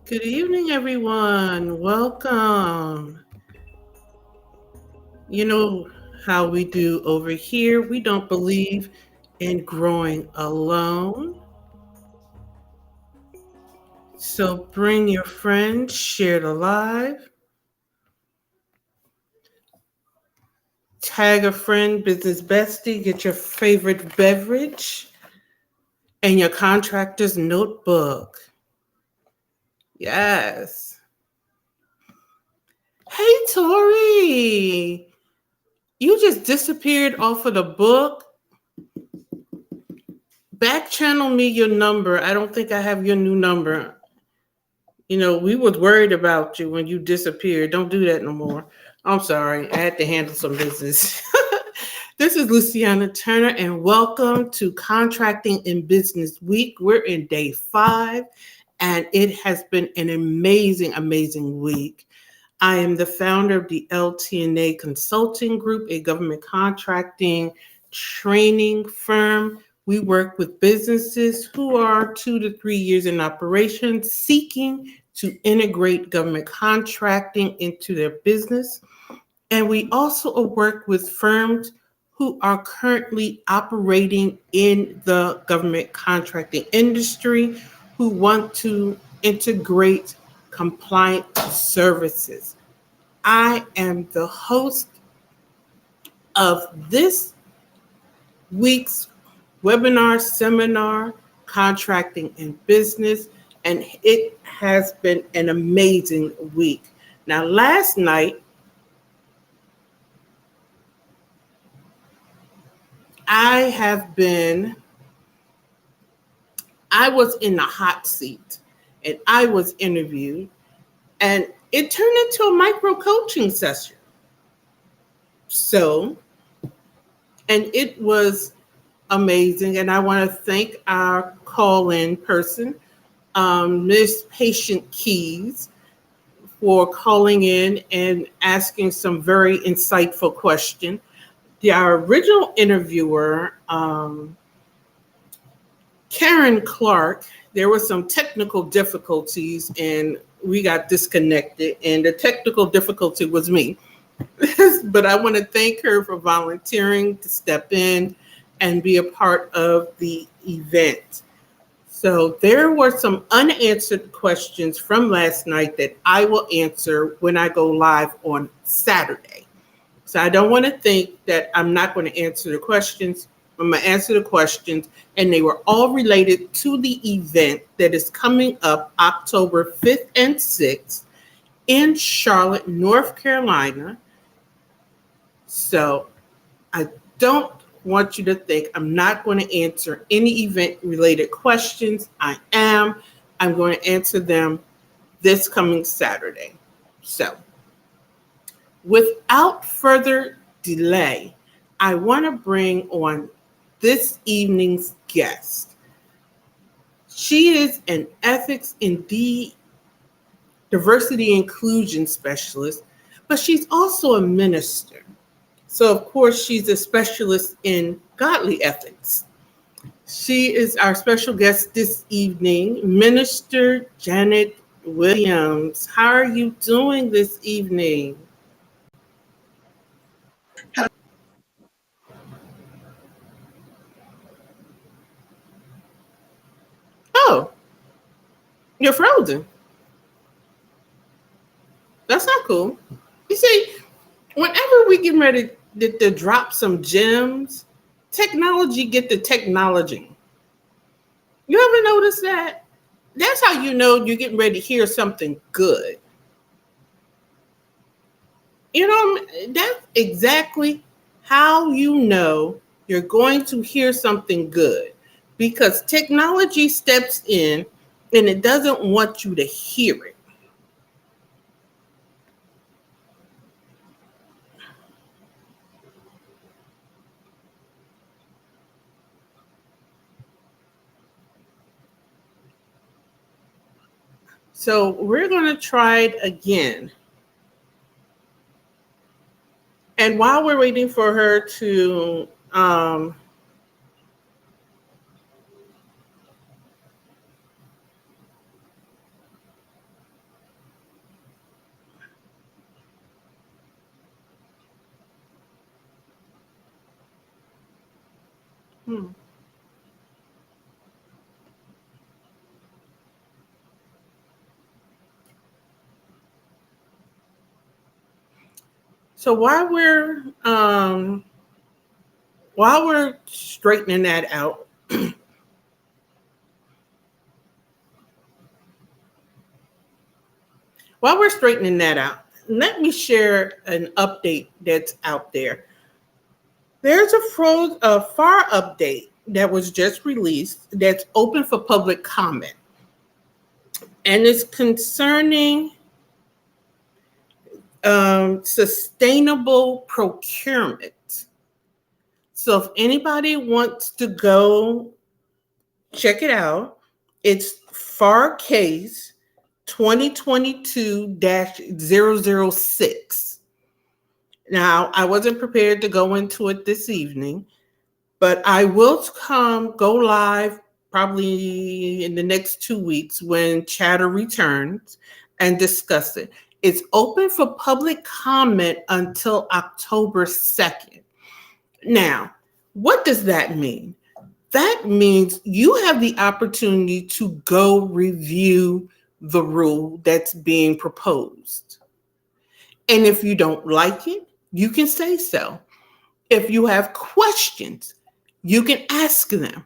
Good evening, everyone. Welcome. You know how we do over here. We don't believe in growing alone. So bring your friends, share the live, tag a friend, business bestie, get your favorite beverage and your contractor's notebook. Yes. Hey, Tori. You just disappeared off of the book. Back channel me your number. I don't think I have your new number. We was worried about you when you disappeared. Don't do that no more. I'm sorry. I had to handle some business. This is Luciana Turner, and welcome to Contracting in Business Week. We're in day 5, and it has been an amazing, amazing week. I am the founder of the LT&A Consulting Group, a government contracting training firm. We work with businesses who are 2 to 3 years in operation, seeking to integrate government contracting into their business. And we also work with firms who are currently operating in the government contracting industry who want to integrate compliant services. I am the host of this week's webinar seminar, Contracting in Business, and it has been an amazing week. Now, last night, I was in the hot seat and I was interviewed, and it turned into a micro coaching session. And it was amazing. And I want to thank our call-in person, Miss Patient Keys, for calling in and asking some very insightful questions. Our original interviewer, Karen Clark, there were some technical difficulties and we got disconnected, and the technical difficulty was me. But I want to thank her for volunteering to step in and be a part of the event. So there were some unanswered questions from last night that I will answer when I go live on Saturday. So I don't want to think that I'm not going to answer the questions. I'm going to answer the questions, and they were all related to the event that is coming up October 5th and 6th in Charlotte, North Carolina. So I don't want you to think I'm not going to answer any event-related questions. I'm going to answer them this coming Saturday. So without further delay, I want to bring on this evening's guest. She is an ethics and diversity inclusion specialist, but she's also a minister. So, of course, she's a specialist in godly ethics. She is our special guest this evening, Minister Janet Williams. How are you doing this evening? Oh, you're frozen. That's not cool. You see, whenever we get ready to drop some gems, technology get the technology. You ever notice that? That's how you know you're getting ready to hear something good. That's exactly how you know you're going to hear something good, because technology steps in and it doesn't want you to hear it. So we're going to try it again. And while we're waiting for her to Hmm. So while we're straightening that out, let me share an update that's out there. There's a FAR update that was just released that's open for public comment, and it's concerning sustainable procurement. So if anybody wants to go check it out, it's FAR case 2022-006. Now, I wasn't prepared to go into it this evening, but I will go live probably in the next 2 weeks when Chatter returns and discuss it. It's open for public comment until October 2nd. Now, what does that mean? That means you have the opportunity to go review the rule that's being proposed. And if you don't like it, you can say so. If you have questions, you can ask them.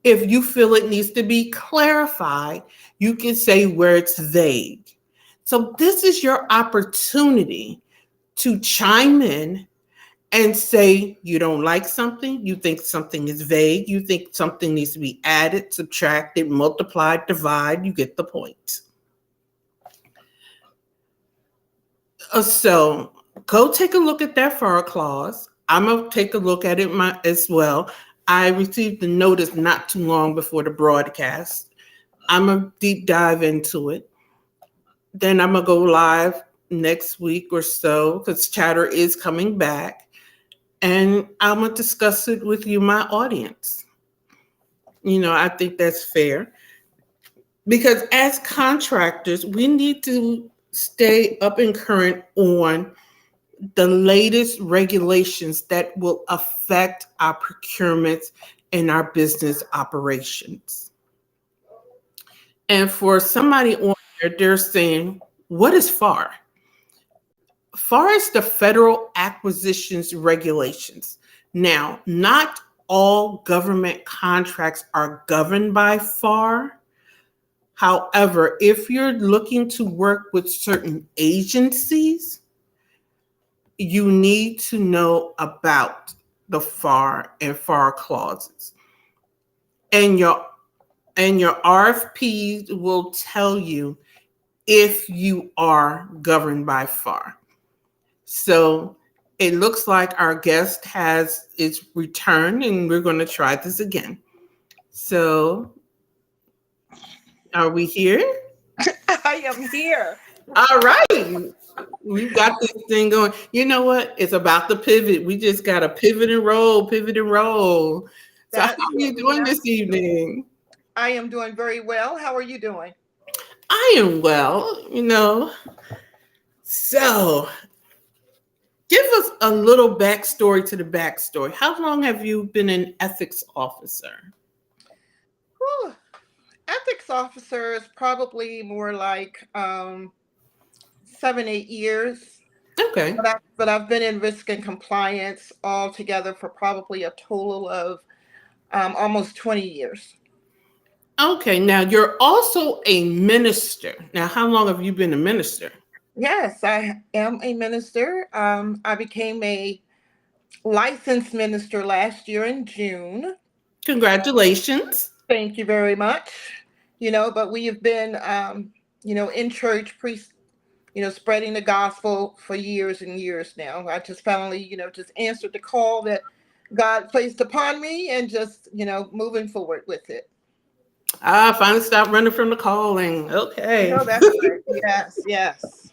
If you feel it needs to be clarified, you can say where it's vague. So this is your opportunity to chime in and say you don't like something, you think something is vague, you think something needs to be added, subtracted, multiplied, divide, you get the point. So go take a look at that FAR clause. I'm going to take a look at it as well. I received the notice not too long before the broadcast. I'm going to deep dive into it. Then I'm going to go live next week or so because Chatter is coming back. And I'm going to discuss it with you, my audience. I think that's fair. Because as contractors, we need to stay up and current on the latest regulations that will affect our procurements and our business operations. And for somebody on there, they're saying, what is FAR? FAR is the Federal Acquisitions Regulations. Now, not all government contracts are governed by FAR. However, if you're looking to work with certain agencies, you need to know about the FAR and FAR clauses. And your RFPs will tell you if you are governed by FAR. So it looks like our guest has its returned, and we're going to try this again. So are we here? I am here. All right. We've got this thing going. You know what? It's about the pivot. We just got to pivot and roll, pivot and roll. So how are you doing this evening? I am doing very well. How are you doing? I am well. So give us a little backstory to the backstory. How long have you been an ethics officer? Whew. Ethics officer is probably more like 7, 8 years. Okay. But I've been in risk and compliance altogether for probably a total of almost 20 years. Okay. Now you're also a minister. Now, how long have you been a minister? Yes, I am a minister. I became a licensed minister last year in June. Congratulations. Thank you very much. But we have been, in church, spreading the gospel for years and years now. I just finally, just answered the call that God placed upon me and just, moving forward with it. Finally stopped running from the calling. Okay. That's right. Yes, yes.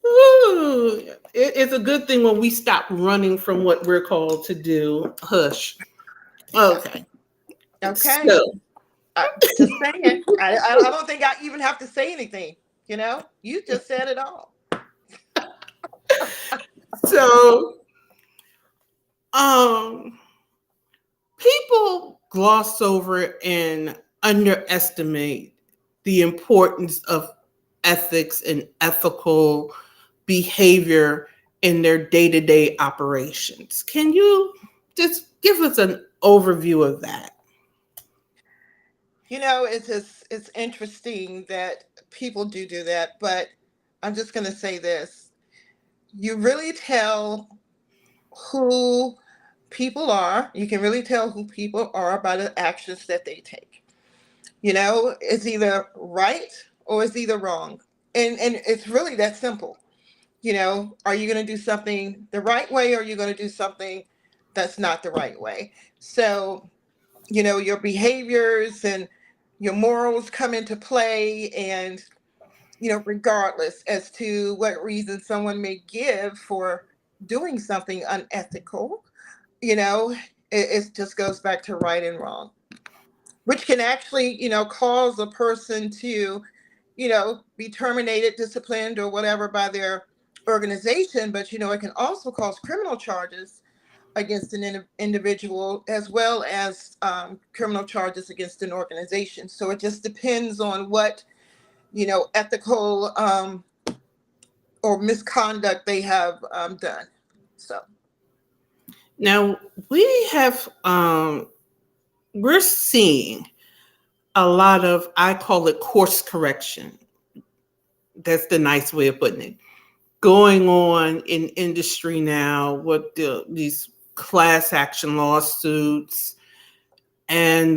Ooh, it's a good thing when we stop running from what we're called to do. Hush. Okay. Okay. So, Just saying. I don't think I even have to say anything. You just said it all. so, um, People gloss over and underestimate the importance of ethics and ethical behavior in their day-to-day operations. Can you just give us an overview of that? It's interesting that people do that, but I'm just going to say this. You really tell who people are. You can really tell who people are by the actions that they take. It's either right or it's either wrong. And it's really that simple. Are you going to do something the right way or are you going to do something that's not the right way? So, your behaviors and your morals come into play, and regardless as to what reason someone may give for doing something unethical, it just goes back to right and wrong, which can actually cause a person to be terminated, disciplined, or whatever by their organization. But it can also cause criminal charges against an individual, as well as criminal charges against an organization. So it just depends on what ethical or misconduct they have done. So Now we have we're seeing a lot of, I call it course correction. That's the nice way of putting it. Going on in industry now with these class action lawsuits and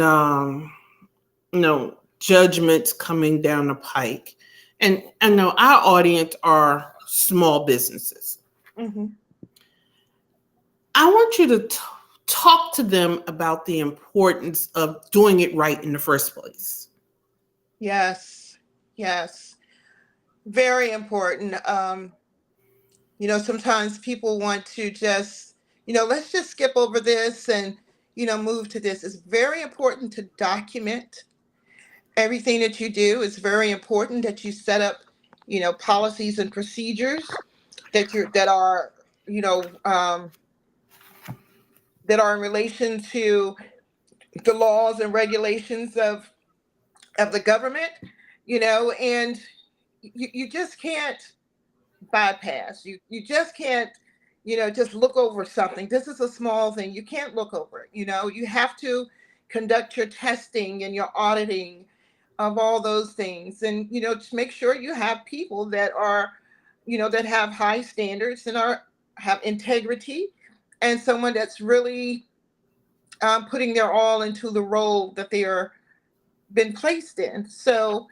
judgments coming down the pike. And I know our audience are small businesses. mhm. I want you to talk to them about the importance of doing it right in the first place. Yes, yes, very important. Sometimes people want to just, let's just skip over this and move to this. It's very important to document everything that you do. It's very important that you set up policies and procedures that are you know that are in relation to the laws and regulations of the government. And you just can't bypass. You just can't just look over something. This is a small thing, you can't look over it. You have to conduct your testing and your auditing of all those things, and to make sure you have people that are that have high standards and have integrity, and someone that's really putting their all into the role that they are been placed in. So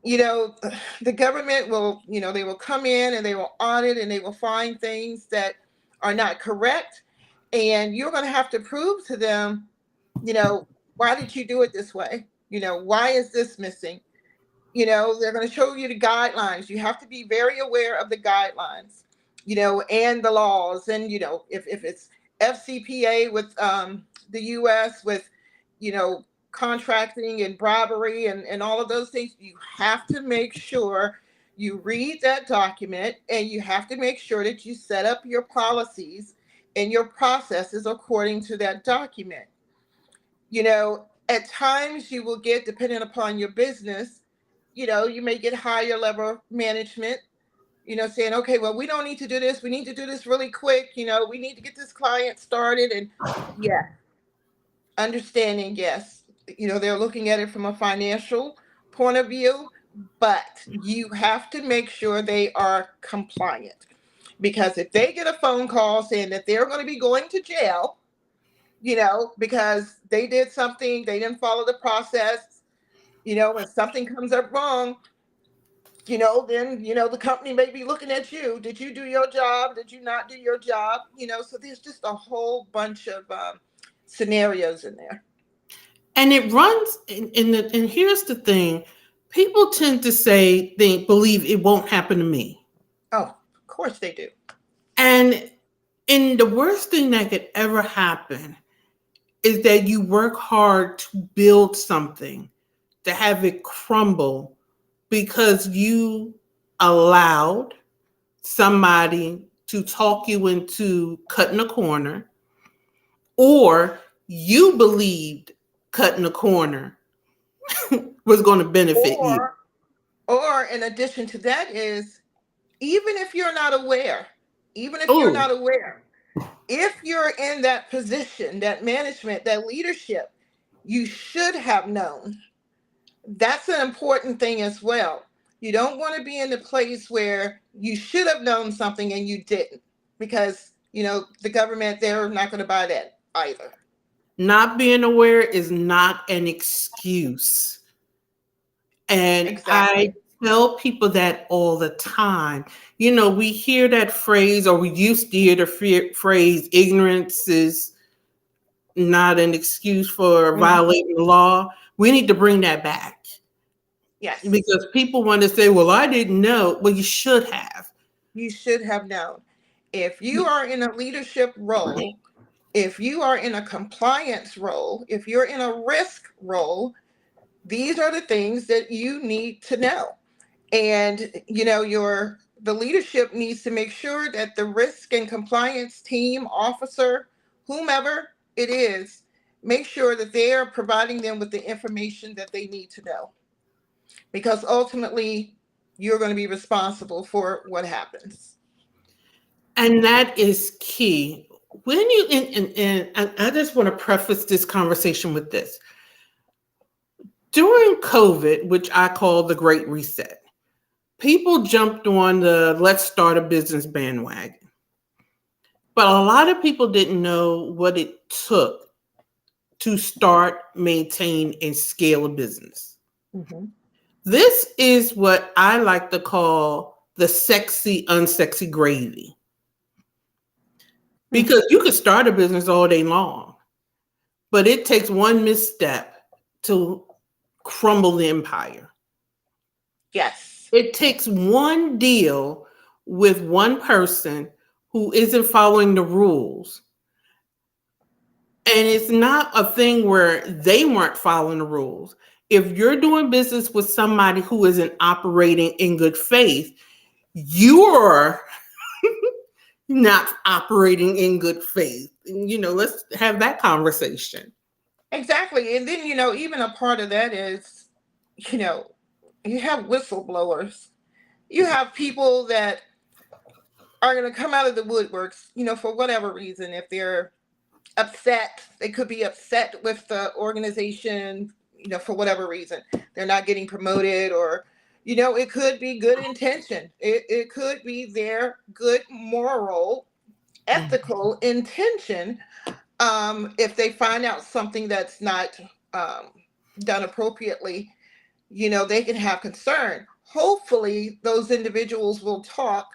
you know the government will they will come in and they will audit and they will find things that are not correct, and you're going to have to prove to them, you know why did you do it this way, why is this missing. They're going to show you the guidelines. You have to be very aware of the guidelines, and the laws. And if it's FCPA with the US with contracting and bribery and all of those things, you have to make sure you read that document, and you have to make sure that you set up your policies and your processes according to that document. At times you will get, depending upon your business, you may get higher level management, saying, okay, well, we don't need to do this. We need to do this really quick. We need to get this client started. And yeah, understanding, yes, they're looking at it from a financial point of view, but you have to make sure they are compliant. Because if they get a phone call saying that they're going to be going to jail, because they did something, they didn't follow the process, when something comes up wrong, then, the company may be looking at you. Did you do your job? Did you not do your job? So there's just a whole bunch of scenarios in there. And it runs, and here's the thing, people tend to believe it won't happen to me. Oh, of course they do. And the worst thing that could ever happen is that you work hard to build something, to have it crumble because you allowed somebody to talk you into cutting a corner, or you believed cutting a corner was going to benefit you. Or in addition to that is, even if you're not aware, even if you're Oh, not aware, if you're in that position, that management, that leadership, you should have known. That's an important thing as well. You don't want to be in the place where you should have known something and you didn't, because the government, they're not going to buy that either. not being aware is not an excuse. And I Exactly. tell people that all the time. We hear that phrase, or we used to hear the phrase, ignorance is not an excuse for Mhm. violating the law. We need to bring that back Yes, because people want to say, well, I didn't know. Well, you should have. you should have known. If you are in a leadership role, if you are in a compliance role, if you're in a risk role, these are the things that you need to know. And the leadership needs to make sure that the risk and compliance team, officer, whomever it is, make sure that they are providing them with the information that they need to know, because ultimately you're going to be responsible for what happens. And that is key. When you, and I just want to preface this conversation with this. During COVID, which I call the Great Reset, people jumped on the let's start a business bandwagon. But a lot of people didn't know what it took to start, maintain, and scale a business. Mhm. This is what I like to call the sexy, unsexy gravy. Hmm. Because you could start a business all day long, but it takes one misstep to crumble the empire. Yes, It takes one deal with one person who isn't following the rules. And it's not a thing where they weren't following the rules. If you're doing business with somebody who isn't operating in good faith, you're not operating in good faith. Let's have that conversation. exactly. And then even a part of that is, you know you have whistleblowers, you have people that are going to come out of the woodworks, for whatever reason. If they're upset, they could be upset with the organization, for whatever reason. They're not getting promoted, or, it could be good intention. It could be their good moral, ethical intention. If they find out something that's not um, done appropriately, they can have concern. Hopefully, those individuals will talk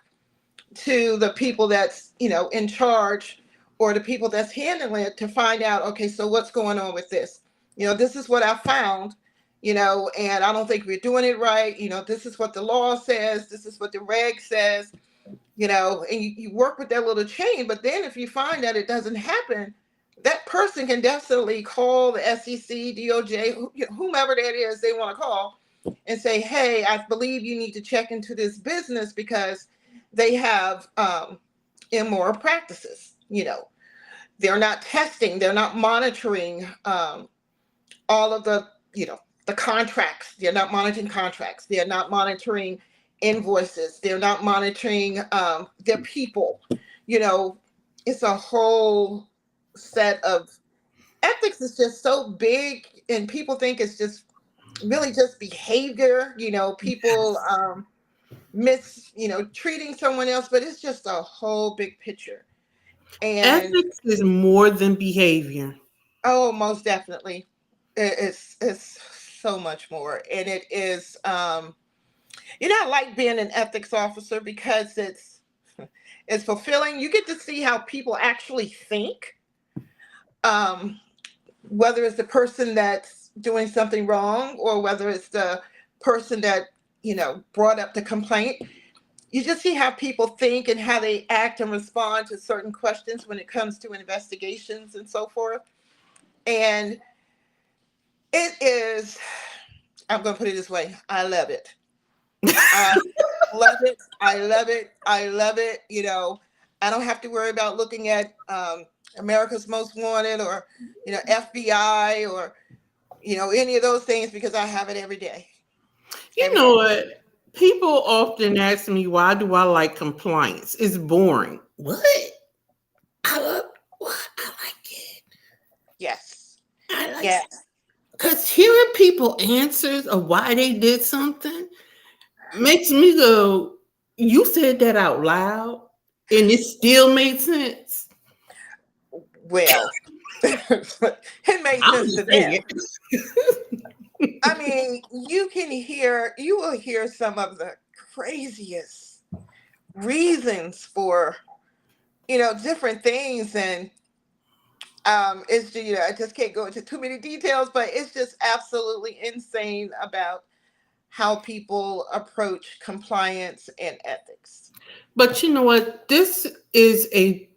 to the people that's in charge, or the people that's handling it, to find out, okay, so what's going on with this. This is what I found, and I don't think we're doing it right. This is what the law says, this is what the reg says. And you work with that little chain. But then if you find that it doesn't happen, that person can definitely call the SEC, DOJ, whomever that is they want to call, and say, hey, I believe you need to check into this business because they have immoral practices. They're not testing, they're not monitoring all of the contracts. They're not monitoring contracts. They're not monitoring invoices. They're not monitoring their people. You know, it's a whole set of ethics. Is just so big, and people think it's just really just behavior. People treating someone else, but it's just a whole big picture. And Ethics is more than behavior. oh, most definitely, it's so much more, and it is. I like being an ethics officer because it's fulfilling. You get to see how people actually think. Um, whether it's the person that's doing something wrong, or whether it's the person that brought up the complaint. You just see how people think and how they act and respond to certain questions when it comes to investigations and so forth. And it is, I'm going to put it this way, I love it. I love it. I love it. I love it. I don't have to worry about looking at America's Most Wanted, or FBI, or any of those things, because I have it every day. You Every know day. what? People often ask me, why do I like compliance? It's boring. What? I love what? I like it. Yes. I like Yes. because hearing people answers of why they did something makes me go, you said that out loud and it still made sense. Well, it made I'm sense to just them. saying. I mean, you will hear some of the craziest reasons for, different things. And it's, I just can't go into too many details, but it's just absolutely insane about how people approach compliance and ethics. But you know what? This is a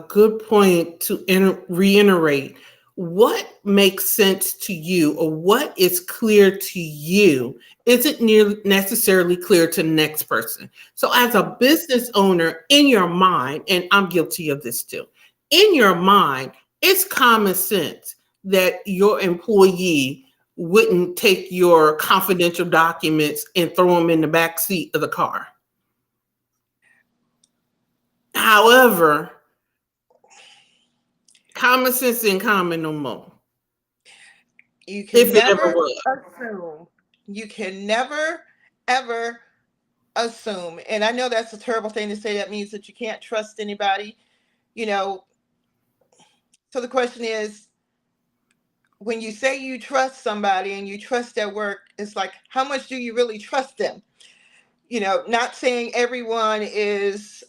good point to reiterate what makes sense to you or what is clear to you isn't nearly necessarily clear to the next person. So, as a business owner, in your mind, and I'm guilty of this too, in your mind, it's common sense that your employee wouldn't take your confidential documents and throw them in the back seat of the car. However, common sense ain't common no more. You can If it ever never was. assume. You can never, ever assume. And I know that's a terrible thing to say. That means that you can't trust anybody, you know. So the question is, when you say you trust somebody and you trust their work, it's like, how much do you really trust them? Not saying everyone is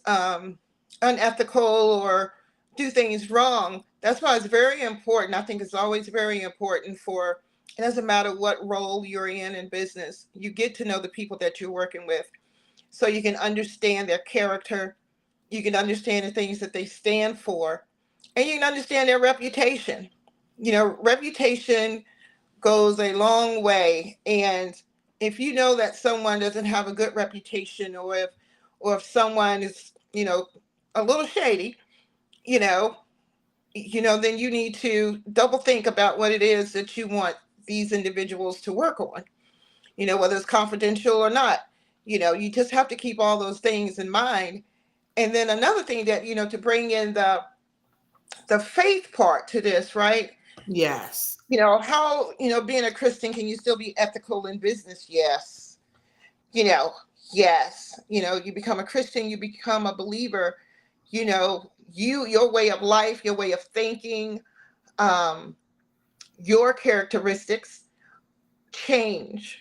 unethical or do things wrong. That's why it's very important. I think it's always very important for, it doesn't matter what role you're in business, you get to know the people that you're working with so you can understand their character, you can understand the things that they stand for, and you can understand their reputation. Reputation goes a long way. And if you know that someone doesn't have a good reputation, or if someone is, a little shady, you know, then you need to double think about what it is that you want these individuals to work on, whether it's confidential or not. You just have to keep all those things in mind. And then another thing that, to bring in the faith part to this, right? Yes. How, being a Christian, can you still be ethical in business? Yes. You know, yes. You become a Christian, you become a believer, your way of life, your way of thinking, um, your characteristics change,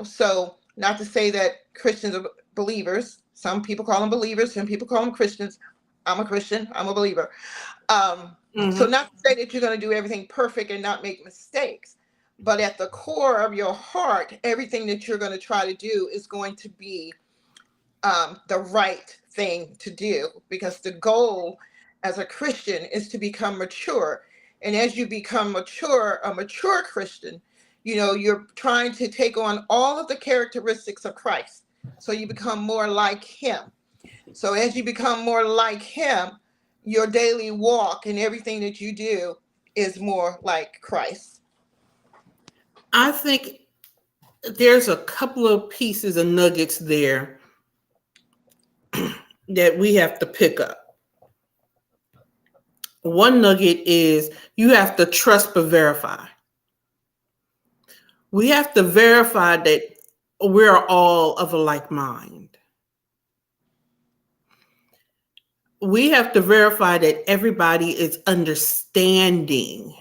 So, not to say that Christians are believers. Some people call them believers, some people call them Christians. I'm a Christian, I'm a believer. So, Hmm. not to say that you're going to do everything perfect and not make mistakes, but at the core of your heart, everything that you're going to try to do is going to be the right thing to do, because the goal as a Christian is to become mature. And as you become mature, a mature Christian, you're trying to take on all of the characteristics of Christ. So you become more like him. So as you become more like him, your daily walk and everything that you do is more like Christ. I think there's a couple of pieces of nuggets there that we have to pick up. One nugget is you have to trust but verify. We have to verify that we're all of a like mind. We have to verify that everybody is understanding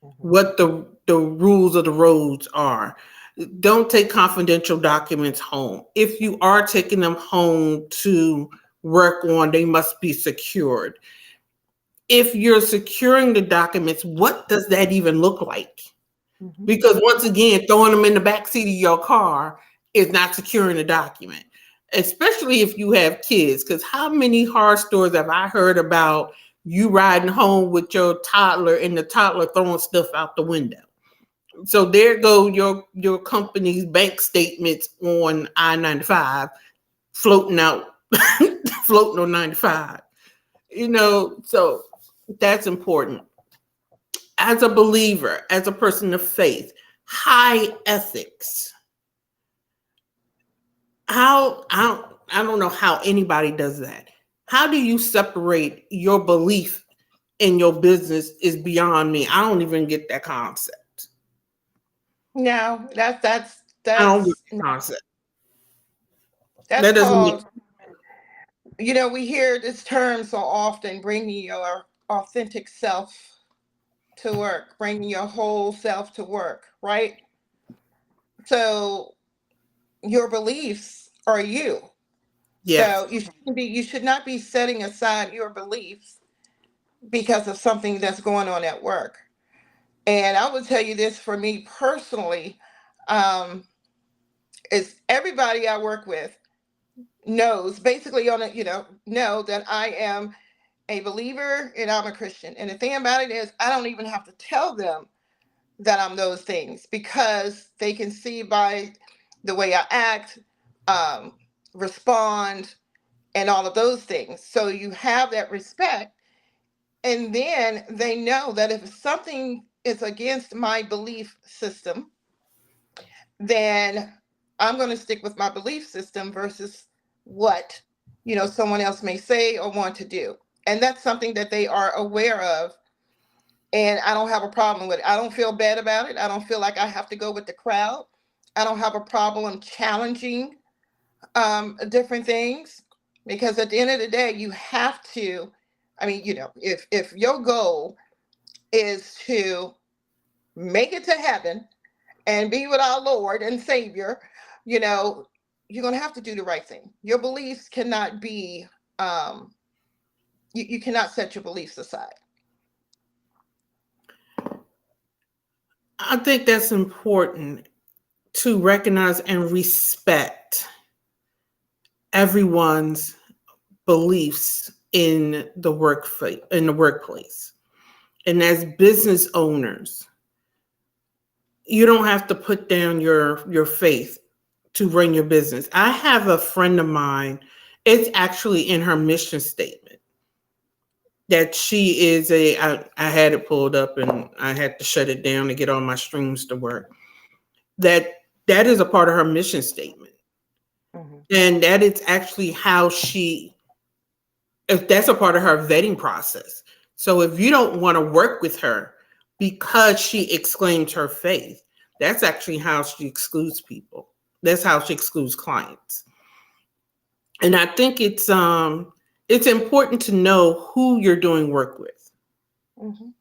Mhm. what the rules of the roads are. Don't take confidential documents home. If you are taking them home to work on, they must be secured. If you're securing the documents, what does that even look like? Mhm. Because once again, throwing them in the back seat of your car is not securing the document, especially if you have kids. Because how many horror stories have I heard about you riding home with your toddler and the toddler throwing stuff out the window? So there go your company's bank statements on I-95 floating out, floating on 95. So That's important. As a believer, as a person of faith, high ethics. I don't know how anybody does that. How do you separate your belief in your business is beyond me? I don't even get that concept. No, I don't get that's that concept. that's That doesn't make called, you know, we hear this term so often, bringing your authentic self to work, bringing your whole self to work, right? So your beliefs are you. yes. So you should not be setting aside your beliefs because of something that's going on at work. And I will tell you this, for me personally, um, is everybody I work with knows basically on it, know that I am a believer and I'm a Christian. And the thing about it is, I don't even have to tell them that I'm those things, because they can see by the way I act, um, respond, and all of those things. So you have that respect. And then they know that if something is against my belief system, then I'm going to stick with my belief system versus what, someone else may say or want to do. And that's something that they are aware of. And I don't have a problem with it. I don't feel bad about it. I don't feel like I have to go with the crowd. I don't have a problem challenging different things, because at the end of the day, you have to. I mean, if your goal is to make it to heaven and be with our Lord and Savior, you know, you're going to have to do the right thing. Your beliefs cannot be, um, you cannot set your beliefs aside. I think that's important to recognize and respect everyone's beliefs in the workplace. And as business owners, you don't have to put down your faith to run your business. I have a friend of mine, it's actually in her mission statement that she is I had it pulled up and I had to shut it down to get all my streams to work. That that is a part of her mission statement. Mhm. And that is actually how she if that's a part of her vetting process. So if you don't want to work with her because she exclaimed her faith, that's actually how she excludes people. That's how she excludes clients. And I think it's important to know who you're doing work with. Mhm.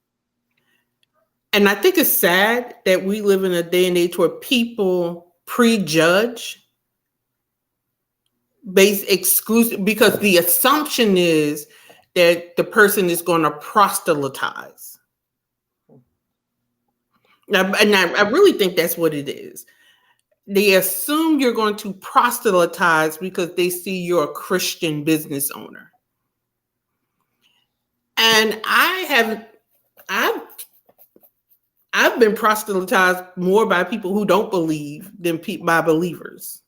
And I think it's sad that we live in a day and age where people prejudge based exclusive because the assumption is that the person is going to proselytize. And I really think that's what it is. They assume you're going to proselytize because they see you're a Christian business owner. And I've I've been proselytized more by people who don't believe than by believers.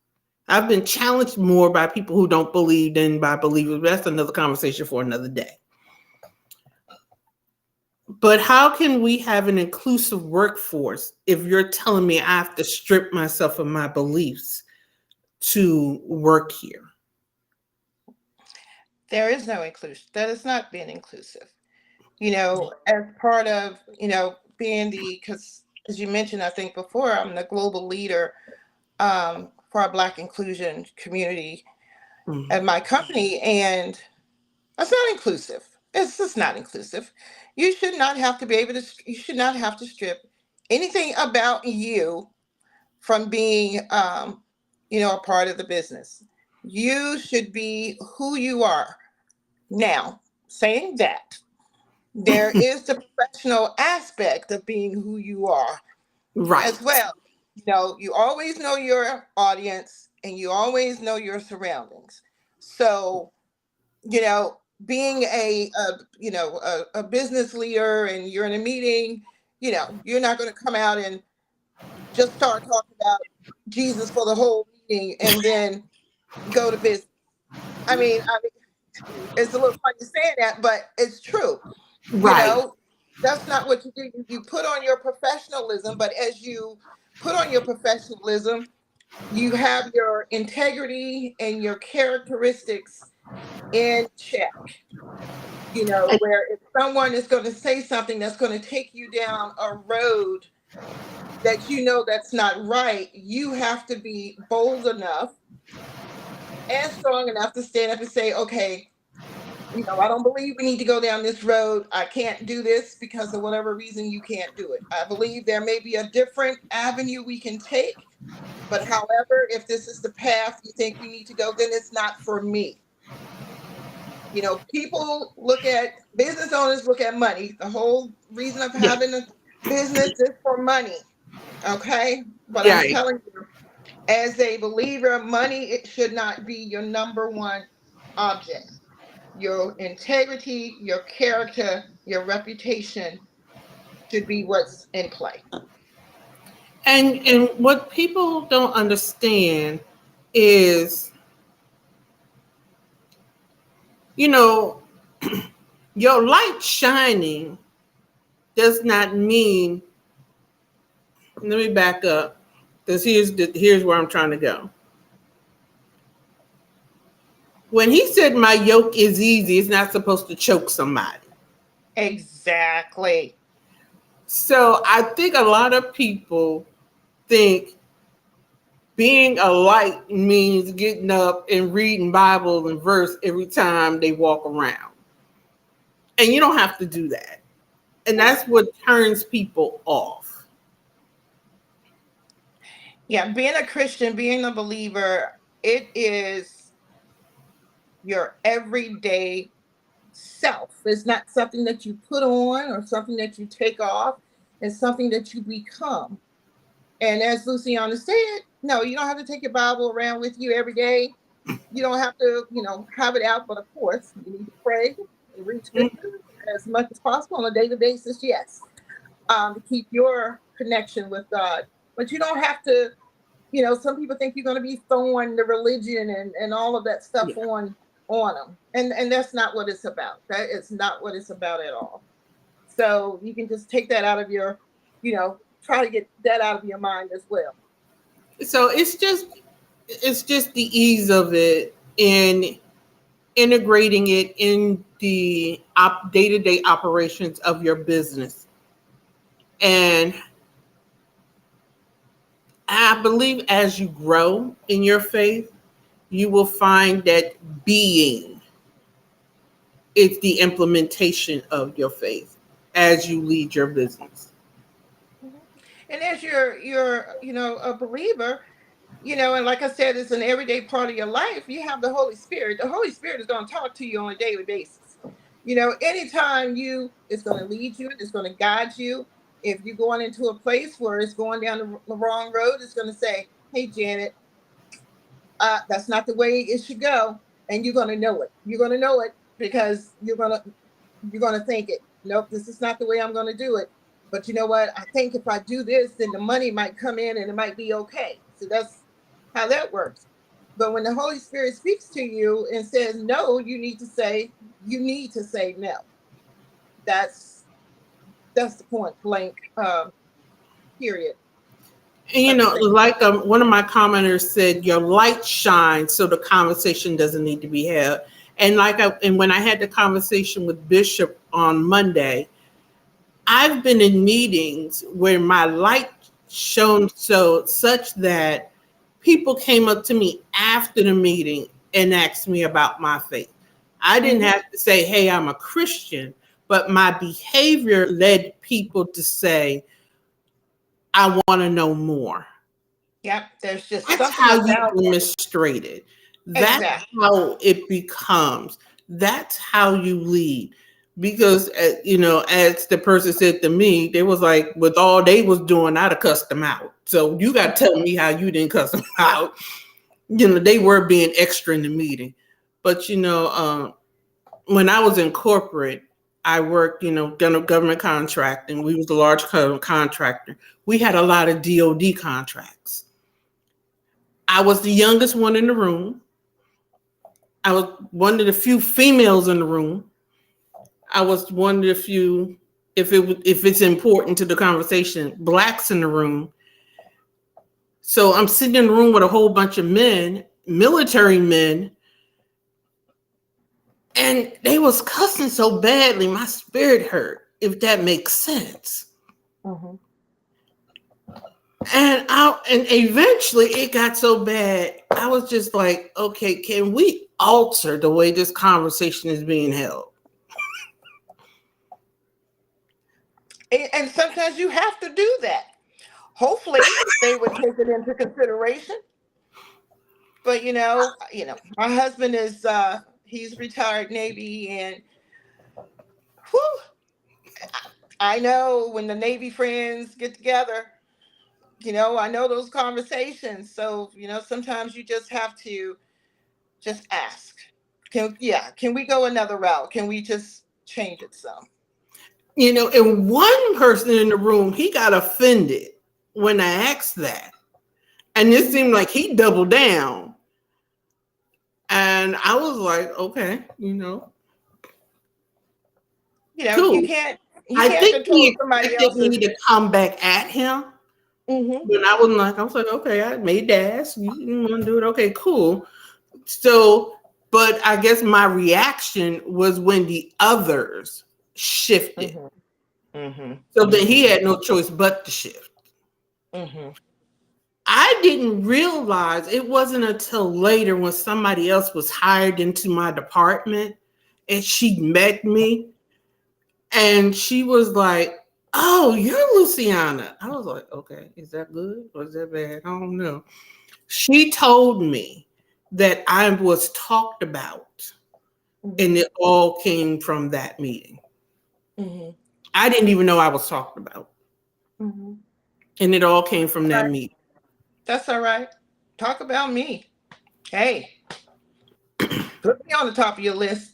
I've been challenged more by people who don't believe than by believers. But that's another conversation for another day. But how can we have an inclusive workforce if you're telling me I have to strip myself of my beliefs to work here? There is no inclusion. That is not being inclusive. As part of, being because as you mentioned, I think before, I'm the global leader for our Black inclusion community Mhm. at my company. And that's not inclusive. It's just not inclusive. You should not have to be able to, you should not have to strip anything about you from being, a part of the business. You should be who you are. Now, saying that, there is the professional aspect of being who you are as Right. well. You always know your audience and you always know your surroundings. So, being a business leader and you're in a meeting, you're not going to come out and just start talking about Jesus for the whole meeting and then go to business. I mean, it's a little funny saying that, but it's true. You Right. know, that's not what you do. You put on your professionalism, but as you put on your professionalism, you have your integrity and your characteristics in check. You know, And, where if someone is going to say something that's going to take you down a road that you know that's not right, you have to be bold enough and strong enough to stand up and say, okay, you know, I don't believe we need to go down this road. I can't do this because of whatever reason you can't do it. I believe there may be a different avenue we can take, but however, if this is the path you think we need to go, then it's not for me. You know, people look at business owners look at money. The whole reason of yeah. having a business is for money. Okay. But I'm Yeah. telling you, as a believer, money it should not be your number one object. Your integrity, your character, your reputation should be what's in play. And what people don't understand is, you know, your light shining does not mean, let me back up, because here's where I'm trying to go. When he said my yoke is easy, it's not supposed to choke somebody. Exactly. So I think a lot of people think being a light means getting up and reading Bible and verse every time they walk around. And you don't have to do that. And Yeah. that's what turns people off. Yeah. Being a Christian, being a believer, it is your everyday self. It's not something that you put on or something that you take off. It's something that you become. And as Luciana said, no, you don't have to take your Bible around with you every day. You don't have to, you know, have it out, but of course, you need to pray and read scripture as much as possible on a daily basis, yes, to keep your connection with God. But you don't have to, you know, some people think you're going to be throwing the religion and all of that stuff Yeah. on them. And that's not what it's about. That is not what it's about at all. So you can just take that out of your, you know, try to get that out of your mind as well. So it's just the ease of it in integrating it in the day-to-day operations of your business. And I believe as you grow in your faith, you will find that being is the implementation of your faith as you lead your business. Mhm. And as you're you know a believer, you know, and like I said, it's an everyday part of your life. You have the Holy Spirit. The Holy Spirit is going to talk to you on a daily basis. You know, anytime you, it's going to lead you, it's going to guide you. If you're going into a place where it's going down the wrong road, it's going to say, "Hey, Janet, that's not the way it should go," and you're going to know it. You're going to know it because you're gonna think it. Nope, this is not the way I'm gonna do it. But you know what? I think if I do this, then the money might come in and it might be okay. So that's how that works. But when the Holy Spirit speaks to you and says no, you need to say no. That's that's the point blank period And of saying like one of my commenters said, your light shines so the conversation doesn't need to be had. And when I had the conversation with Bishop on Monday, I've been in meetings where my light shone such that people came up to me after the meeting and asked me about my faith. I didn't no. have to say, "Hey, I'm a Christian," but my behavior led people to say, "I want to know more." Yep, there's just That's something how you about that. demonstrate it. That's Exactly. how it becomes. That's how you lead. Because, as the person said to me, they was like, with all they was doing, I'd have cussed them out. So you got to tell me how you didn't cuss them out. They were being extra in the meeting. But, when I was in corporate, I worked, government contracting. We was a large contractor. We had a lot of DOD contracts. I was the youngest one in the room. I was one of the few females in the room. I was one of the few, if it's important to the conversation, blacks in the room. So I'm sitting in the room with a whole bunch of men, military men, and they was cussing so badly, my spirit hurt, if that makes sense. Mm-hmm. And eventually it got so bad, I was just like, okay, can we alter the way this conversation is being held? And sometimes you have to do that. Hopefully they would take it into consideration. But my husband is he's retired Navy, and whew, I know when the Navy friends get together, I know those conversations. So, sometimes you just have to just ask. Can we go another route? Can we just change it some? And one person in the room, he got offended when I asked that. And it seemed like he doubled down. And I was like, okay, You cool. can't I think control he somebody expected me else's. to come back at him. Mm-hmm. But I was like, okay, I made the ask. You want to do it? Okay, cool. So, but I guess my reaction was when the others shifted. Mm-hmm. Mm-hmm. So then he had no choice but to shift. Mm-hmm. I didn't realize it wasn't until later when somebody else was hired into my department and she met me and she was like, "Oh, you're Luciana." I was like, "Okay, is that good or is that bad? I don't know." She told me that I was talked about and it all came from that meeting. Mm-hmm. I didn't even know I was talked about. Mm-hmm. And it all came from that Right. meeting. That's all right. Talk about me. Hey, put me on the top of your list.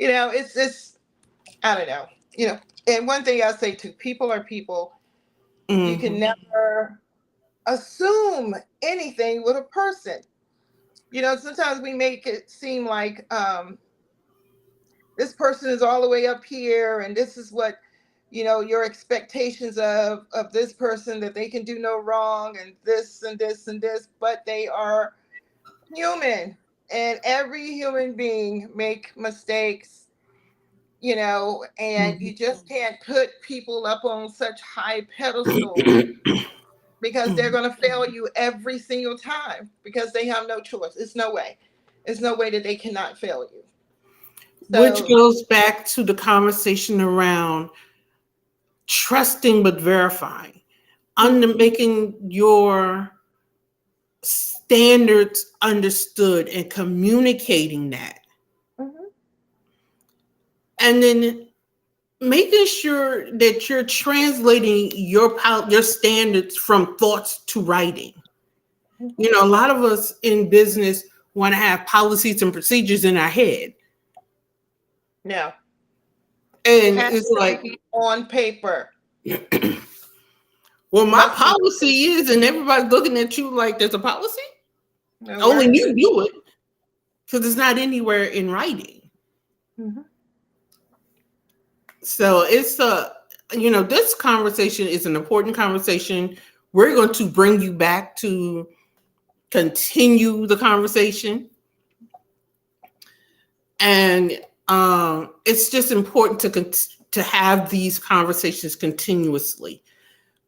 It's I don't know. And one thing I say too, people are people. You can Mm-hmm. never assume anything with a person. Sometimes we make it seem like this person is all the way up here, and this is what your expectations of this person, that they can do no wrong, and this and this and this, but they are human, and every human being make mistakes, and you just can't put people up on such high pedestals, because they're going to fail you every single time, because they have no choice. It's no way that they cannot fail you. Which So goes back to the conversation around trusting but verifying, under making your standards understood and communicating that. mhm, And then making sure that you're translating your standards from thoughts to writing. mhm. A lot of us in business want to have policies and procedures in our head. No, it And has it's to like, be on paper. well, my Must be. policy is, and everybody's looking at you like there's a policy. Where Only is you it? do it because it's not anywhere in writing. Mhm. So this conversation is an important conversation. We're going to bring you back to continue the conversation. And it's just important to have these conversations continuously,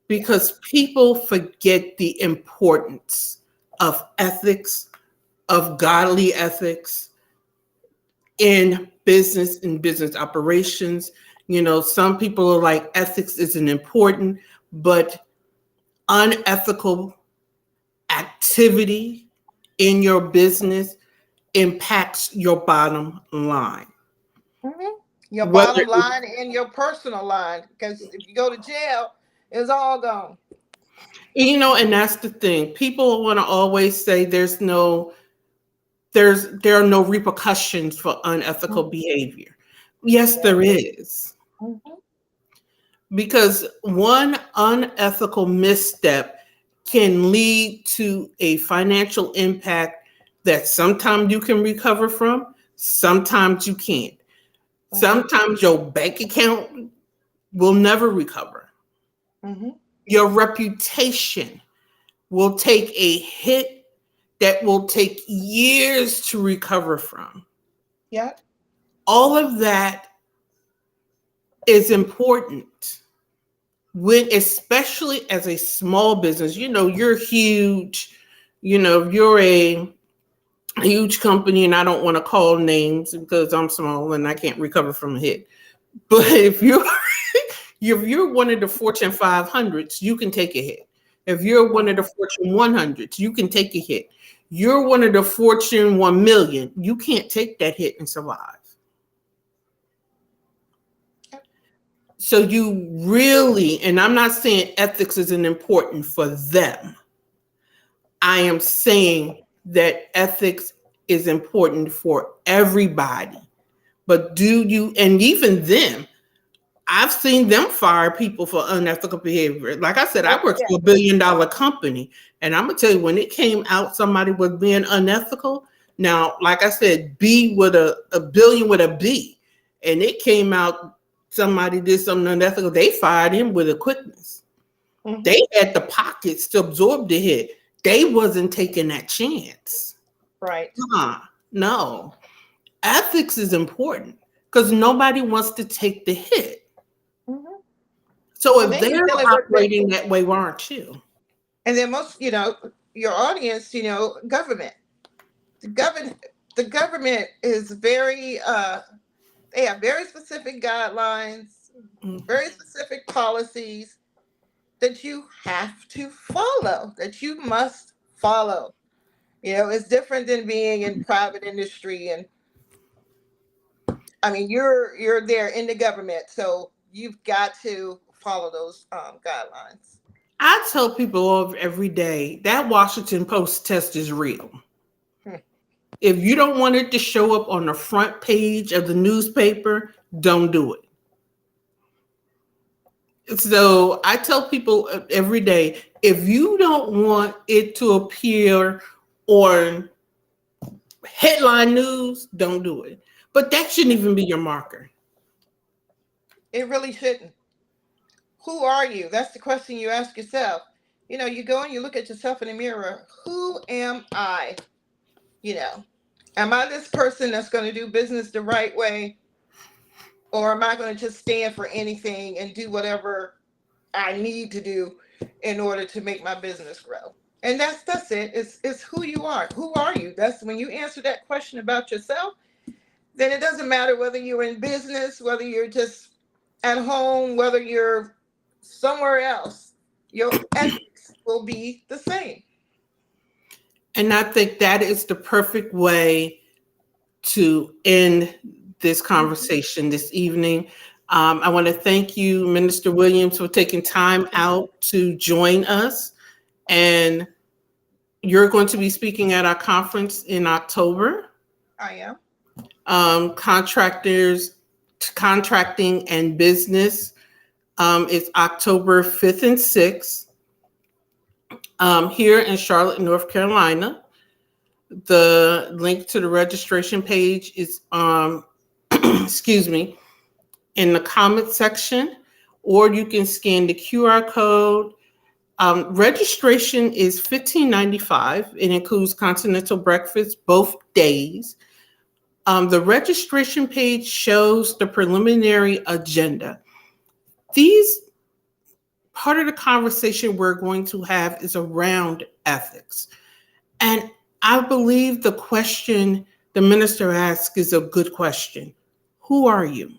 because people forget the importance of ethics, of godly ethics in business and business operations. Some people are like, ethics isn't important, but unethical activity in your business impacts your bottom line. Mhm. Your Whether bottom line and your personal line, because if you go to jail, it's all gone. and that's the thing. People want to always say there are no repercussions for unethical Mhm. behavior. Yes, there is. Mhm. Because one unethical misstep can lead to a financial impact that sometimes you can recover from, Sometimes you can't. Mm-hmm. Sometimes your bank account will never recover. Mm-hmm. Your reputation will take a hit that will take years to recover from. Yeah. All of that is important when, especially as a small business. You're huge. You're a huge company, and I don't want to call names because I'm small and I can't recover from a hit. But if you're one of the Fortune 500s, you can take a hit. If you're one of the Fortune 100s, you can take a hit. You're one of the Fortune 1 million, you can't take that hit and survive. So you really, and I'm not saying ethics isn't important for them. I am saying that ethics is important for everybody. But do you, and even them, I've seen them fire people for unethical behavior. Like I said, I Oh, worked yeah. for $1 billion company. And I'm going to tell you, when it came out, somebody was being unethical. Now, like I said, B with a billion with a B. And it came out, somebody did something unethical. They fired him with a quickness. Mm-hmm. They had the pockets to absorb the hit. They wasn't taking that chance. Right. No. Ethics is important because nobody wants to take the hit. Mm-hmm. So And if then you're they're dealing with operating that way, why aren't you? and then most, your audience, government. The government, the government is very, they have very specific guidelines, very specific policies that you have to follow, that you must follow. It's different than being in private industry, and I mean, you're there in the government, so you've got to follow those guidelines. I tell people every day that Washington Post test is real. Hmm. If you don't want it to show up on the front page of the newspaper, don't do it. So I tell people every day, if you don't want it to appear on headline news, don't do it. But that shouldn't even be your marker. It really shouldn't. Who are you? That's the question you ask yourself. You go and you look at yourself in the mirror. Who am I? You know, am I this person that's going to do business the right way? Or am I going to just stand for anything and do whatever I need to do in order to make my business grow? And that's it. It's who you are. Who are you? That's when you answer that question about yourself, then it doesn't matter whether you're in business, whether you're just at home, whether you're somewhere else, your ethics will be the same. And I think that is the perfect way to end this conversation this evening. I want to thank you, Minister Williams, for taking time out to join us. And you're going to be speaking at our conference in October. I am. Contractors, Contracting and Business is October 5th and 6th here in Charlotte, North Carolina. The link to the registration page is excuse me, in the comment section, or you can scan the QR code. Registration is $15.95. It includes continental breakfast both days. The registration page shows the preliminary agenda. These part of the conversation we're going to have is around ethics. And I believe the question the minister asked is a good question. Who are you?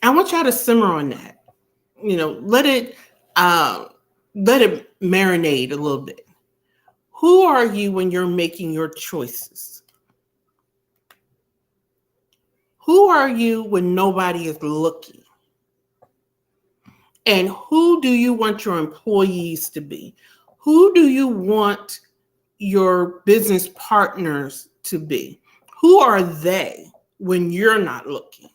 I want y'all to simmer on that. Let it let it marinate a little bit. Who are you when you're making your choices? Who are you when nobody is looking? And who do you want your employees to be? Who do you want your business partners to be? Who are they when you're not looking?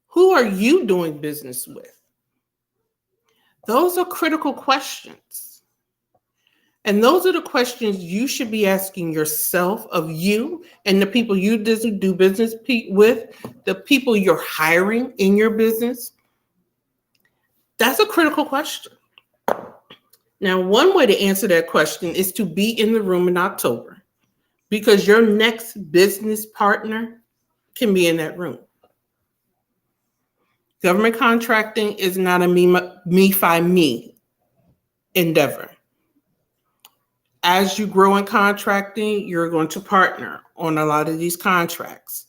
Who are you doing business with? Those are critical questions. And those are the questions you should be asking yourself of you and the people you do business with, the people you're hiring in your business. That's a critical question. Now, one way to answer that question is to be in the room in October because your next business partner can be in that room. Government contracting is not a me endeavor. As you grow in contracting, you're going to partner on a lot of these contracts.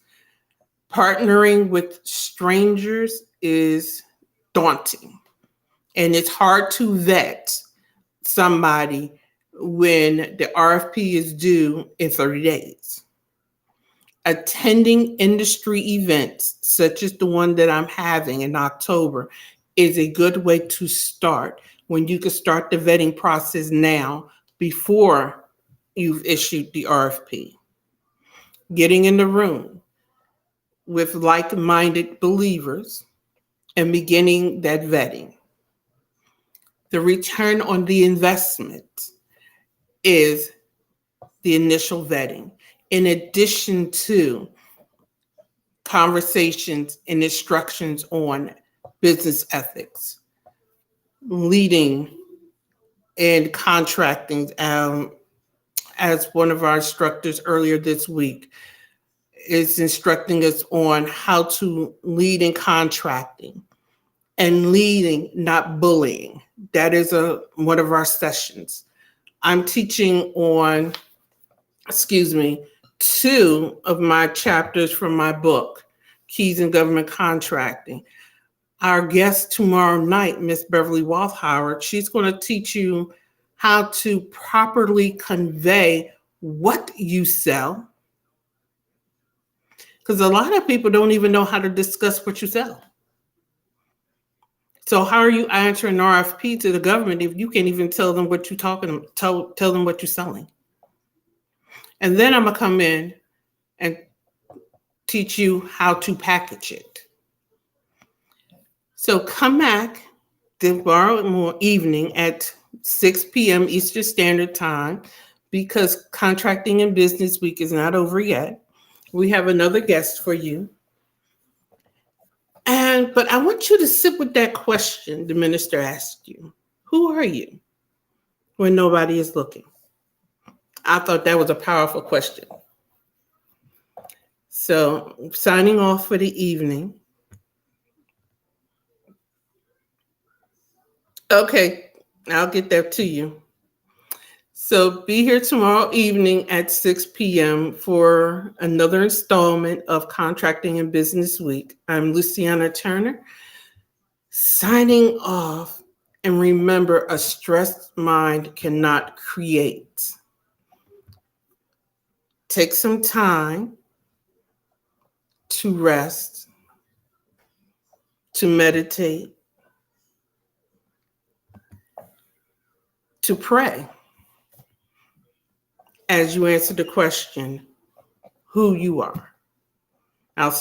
Partnering with strangers is daunting, and it's hard to vet somebody when the RFP is due in 30 days. Attending industry events, such as the one that I'm having in October, is a good way to start when you can start the vetting process now before you've issued the RFP. Getting in the room with like-minded believers and beginning that vetting. The return on the investment is the initial vetting, in addition to conversations and instructions on business ethics, leading and contracting. As one of our instructors earlier this week is instructing us on how to lead in contracting and leading, not bullying. That is one of our sessions. I'm teaching on, two of my chapters from my book, Keys in Government Contracting. Our guest tomorrow night, Miss Beverly Walthauer, she's going to teach you how to properly convey what you sell. Because a lot of people don't even know how to discuss what you sell. So how are you answering an RFP to the government if you can't even tell them what you're talking, tell them what you're selling? And then I'm gonna come in and teach you how to package it. So come back tomorrow evening at 6 p.m. Eastern Standard Time, because Contracting and Business Week is not over yet. We have another guest for you. But I want you to sit with that question the minister asked you. Who are you when nobody is looking? I thought that was a powerful question. So, signing off for the evening. Okay, I'll get that to you. So be here tomorrow evening at 6 p.m. for another installment of Contracting and Business Week. I'm Luciana Turner, signing off. And remember, a stressed mind cannot create. Take some time to rest, to meditate, to pray as you answer the question, who you are. I'll see